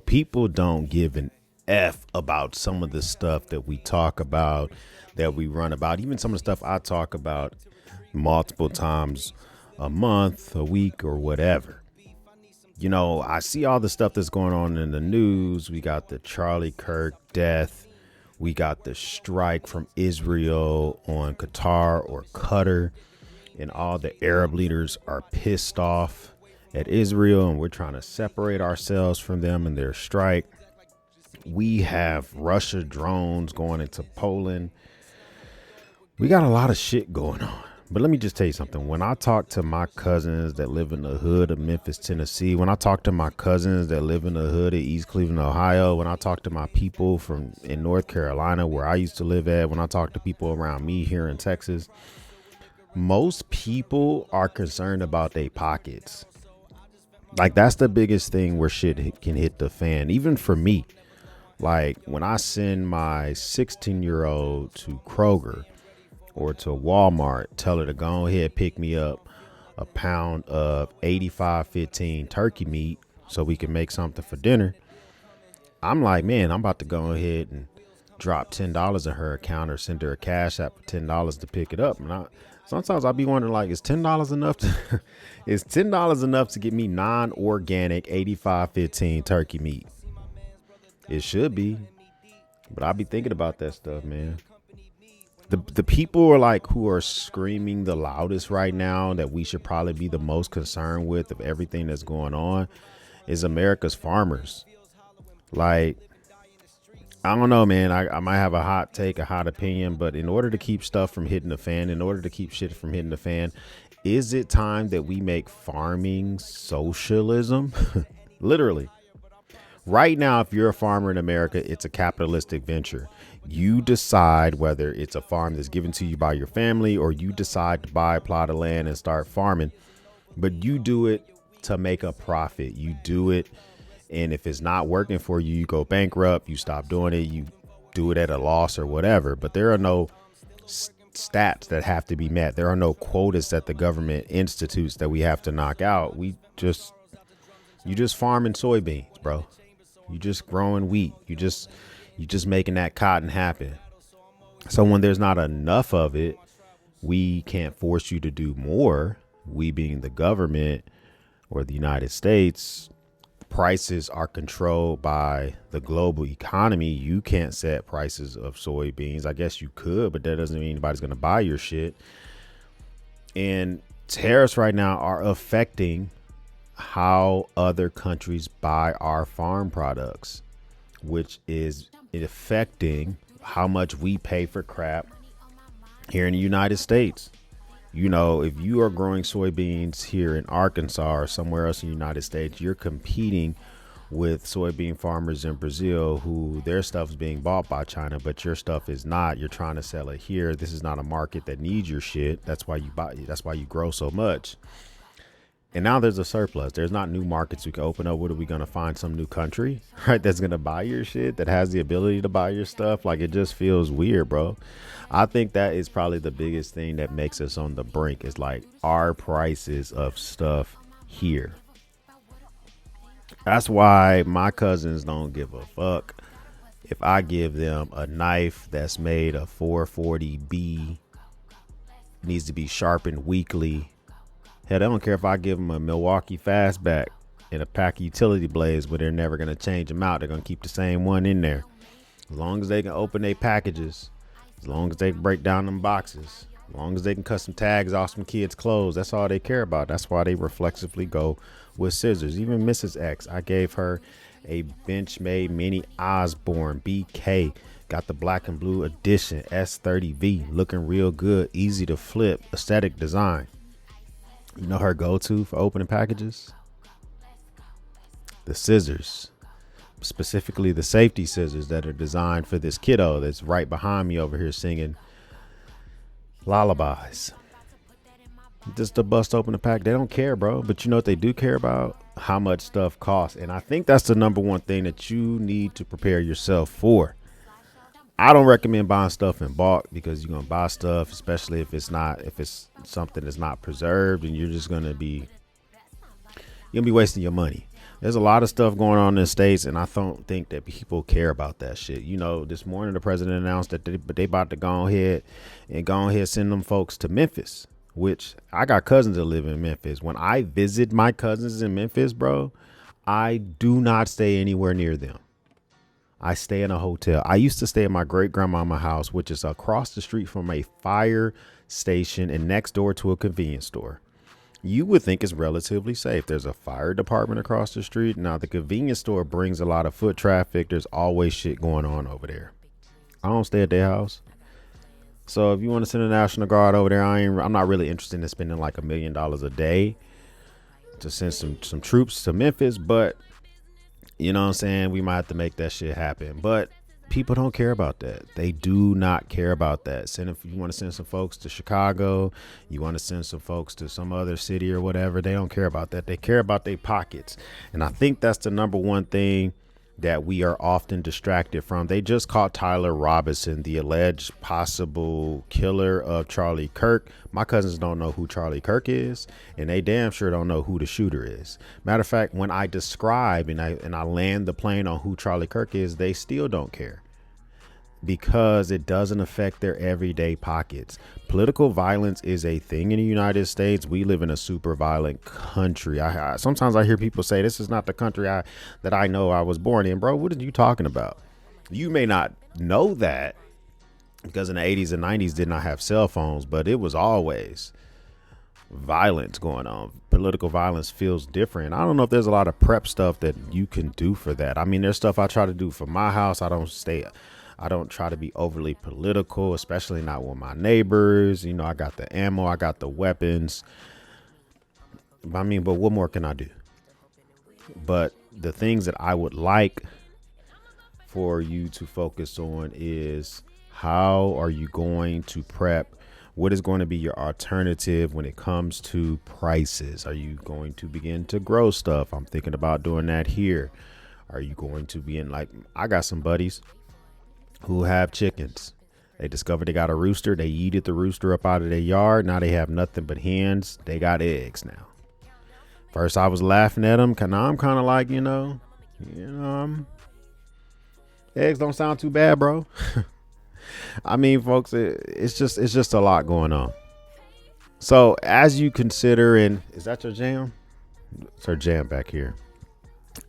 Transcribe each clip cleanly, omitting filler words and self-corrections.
People don't give an F about some of the stuff that we talk about, that we run about, even some of the stuff I talk about multiple times a month, a week, or whatever. I see all the stuff that's going on in the news. We got the Charlie Kirk death. We got the strike from Israel on Qatar or Qatar. And all the Arab leaders are pissed off at Israel, and we're trying to separate ourselves from them and their strike. We have Russia drones going into Poland. We got a lot of shit going on. But let me just tell you something. When I talk to my cousins that live in the hood of Memphis, Tennessee, when I talk to my cousins that live in the hood of East Cleveland, Ohio, when I talk to my people from in North Carolina, where I used to live at, when I talk to people around me here in Texas, most people are concerned about their pockets. Like, that's the biggest thing where shit can hit the fan. Even for me, like when I send my 16-year-old to Kroger or to Walmart, tell her to go ahead, pick me up a pound of 85.15 turkey meat so we can make something for dinner. I'm like, man, I'm about to go ahead and drop $10 in her account or send her a cash app for $10 to pick it up. And sometimes I'll be wondering, like, is $10 enough to is $10 enough to get me non-organic 85.15 turkey meat? It should be, but I'll be thinking about that stuff, man. The people are like who are screaming the loudest right now that we should probably be the most concerned with of everything that's going on is America's farmers. Like, I don't know, man. I might have a hot take, a hot opinion, but in order to keep stuff from hitting the fan, in order to keep shit from hitting the fan, is it time that we make farming socialism? Literally. Right now, if you're a farmer in America, it's a capitalistic venture. You decide whether it's a farm that's given to you by your family or you decide to buy a plot of land and start farming. But you do it to make a profit. You do it. And if it's not working for you, you go bankrupt, you stop doing it, you do it at a loss or whatever. But there are no stats that have to be met. There are no quotas that the government institutes that we have to knock out. You just farming soybeans, bro. You just growing wheat. You just making that cotton happen. So when there's not enough of it, we can't force you to do more. We being the government or the United States, prices are controlled by the global economy. You can't set prices of soybeans. I guess you could, but that doesn't mean anybody's going to buy your shit. And tariffs right now are affecting how other countries buy our farm products, which is affecting how much we pay for crap here in the United States. If you are growing soybeans here in Arkansas or somewhere else in the United States, you're competing with soybean farmers in Brazil who their stuff is being bought by China, but your stuff is not. You're trying to sell it here. This is not a market that needs your shit. That's why you buy. That's why you grow so much. And now there's a surplus. There's not new markets we can open up. What are we going to find? Some new country, right? That's going to buy your shit, that has the ability to buy your stuff. Like, it just feels weird, bro. I think that is probably the biggest thing that makes us on the brink is like our prices of stuff here. That's why my cousins don't give a fuck if I give them a knife that's made of 440B, needs to be sharpened weekly. Hell, they don't care if I give them a Milwaukee Fastback and a pack of utility blades, but they're never going to change them out. They're going to keep the same one in there. As long as they can open their packages, as long as they can break down them boxes, as long as they can cut some tags off some kids' clothes, that's all they care about. That's why they reflexively go with scissors. Even Mrs. X, I gave her a Benchmade Mini Osborne BK. Got the black and blue edition S30V, looking real good, easy to flip, aesthetic design. You know her go-to for opening packages? The scissors, specifically the safety scissors that are designed for this kiddo that's right behind me over here singing lullabies. Just to bust open the pack. They don't care, bro. But you know what they do care about? How much stuff costs. And I think that's the number one thing that you need to prepare yourself for. I don't recommend buying stuff in bulk because you're going to buy stuff, especially if it's something that's not preserved, and you're going to be wasting your money. There's a lot of stuff going on in the States, and I don't think that people care about that shit. You know, this morning the president announced that they about to go ahead send them folks to Memphis, which I got cousins that live in Memphis. When I visit my cousins in Memphis, bro, I do not stay anywhere near them. I stay in a hotel. I used to stay at my great grandmama's house, which is across the street from a fire station and next door to a convenience store. You would think it's relatively safe. There's a fire department across the street. Now, the convenience store brings a lot of foot traffic. There's always shit going on over there. I don't stay at their house. So if you want to send a National Guard over there, I'm not really interested in spending like $1 million a day to send some troops to Memphis. But you know what I'm saying? We might have to make that shit happen. But people don't care about that. They do not care about that. If you want to send some folks to Chicago, you want to send some folks to some other city or whatever, they don't care about that. They care about their pockets. And I think that's the number one thing that we are often distracted from. They just caught Tyler Robinson, the alleged possible killer of Charlie Kirk. My cousins don't know who Charlie Kirk is, and they damn sure don't know who the shooter is. Matter of fact, when I describe and I land the plane on who Charlie Kirk is, they still don't care, because it doesn't affect their everyday pockets. Political violence is a thing in the United States. We live in a super violent country. Sometimes I hear people say, this is not the country that I know I was born in. Bro, what are you talking about? You may not know that, because in the 80s and 90s did not have cell phones, but it was always violence going on. Political violence feels different. I don't know if there's a lot of prep stuff that you can do for that. I mean, there's stuff I try to do for my house. I don't try to be overly political, especially not with my neighbors. You know, I got the ammo, I got the weapons. But what more can I do? But the things that I would like for you to focus on is, how are you going to prep? What is going to be your alternative when it comes to prices? Are you going to begin to grow stuff? I'm thinking about doing that here. Are you going to be I got some buddies who have chickens. They discovered they got a rooster. They yeeted the rooster up out of their yard. Now they have nothing but hens. They got eggs now. First I was laughing at them. Now I'm kind of like, eggs don't sound too bad, bro. I mean, folks, it's just a lot going on. So as you consider, and is that your jam? It's our jam back here.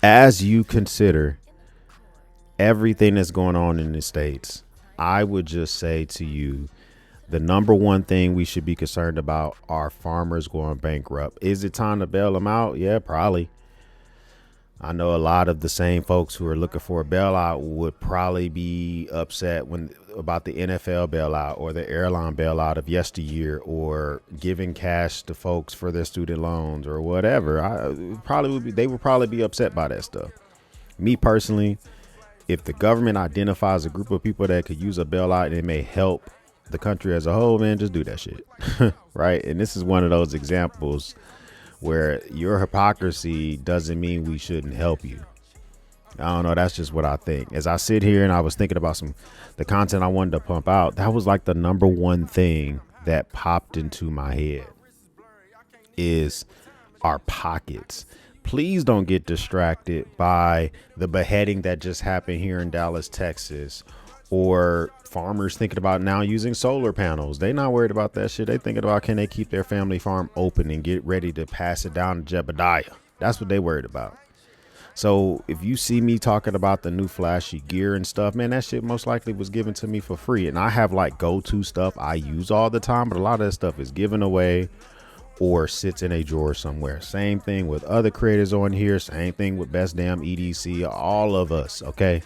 As you consider everything that's going on in the States, I would just say to you, the number one thing we should be concerned about are farmers going bankrupt. Is it time to bail them out? Yeah, probably. I know a lot of the same folks who are looking for a bailout would probably be upset about the NFL bailout or the airline bailout of yesteryear, or giving cash to folks for their student loans or whatever. They would probably be upset by that stuff. Me personally, if the government identifies a group of people that could use a bailout and it may help the country as a whole, man, just do that shit. Right? And this is one of those examples where your hypocrisy doesn't mean we shouldn't help you. I don't know. That's just what I think. As I sit here and I was thinking about the content I wanted to pump out, that was like the number one thing that popped into my head is our pockets. Please don't get distracted by the beheading that just happened here in Dallas, Texas, or farmers thinking about now using solar panels. They not worried about that shit. They thinking about, can they keep their family farm open and get ready to pass it down to Jebediah. That's what they worried about. So if you see me talking about the new flashy gear and stuff, man, that shit most likely was given to me for free. And I have like go-to stuff I use all the time, but a lot of that stuff is given away or sits in a drawer somewhere. Same thing with other creators on here. Same thing with Best Damn EDC. All of us, okay?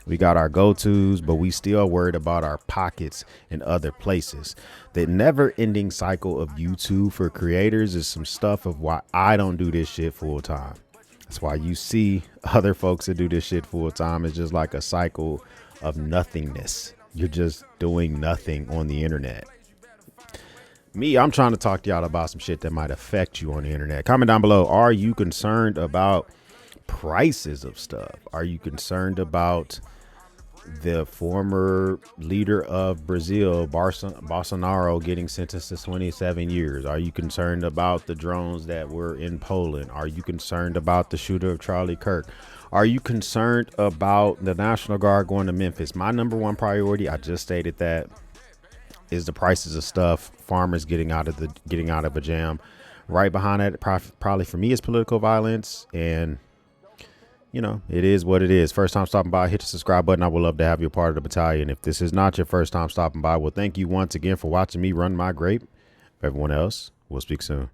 We got our go-tos, but we still worried about our pockets in other places. The never-ending cycle of YouTube for creators is some stuff of why I don't do this shit full time. That's why you see other folks that do this shit full time. It's just like a cycle of nothingness. You're just doing nothing on the internet. Me, I'm trying to talk to y'all about some shit that might affect you on the internet. Comment down below. Are you concerned about prices of stuff? Are you concerned about the former leader of Brazil, Bolsonaro, getting sentenced to 27 years? Are you concerned about the drones that were in Poland? Are you concerned about the shooter of Charlie Kirk? Are you concerned about the National Guard going to Memphis? My number one priority, I just stated that, is the prices of stuff, farmers getting out of a jam. Right behind that, probably for me, is political violence. And it is what it is. First time stopping by, hit the subscribe button. I would love to have you a part of the battalion. If this is not your first time stopping by, well, thank you once again for watching me run my grape. Everyone else, we'll speak soon.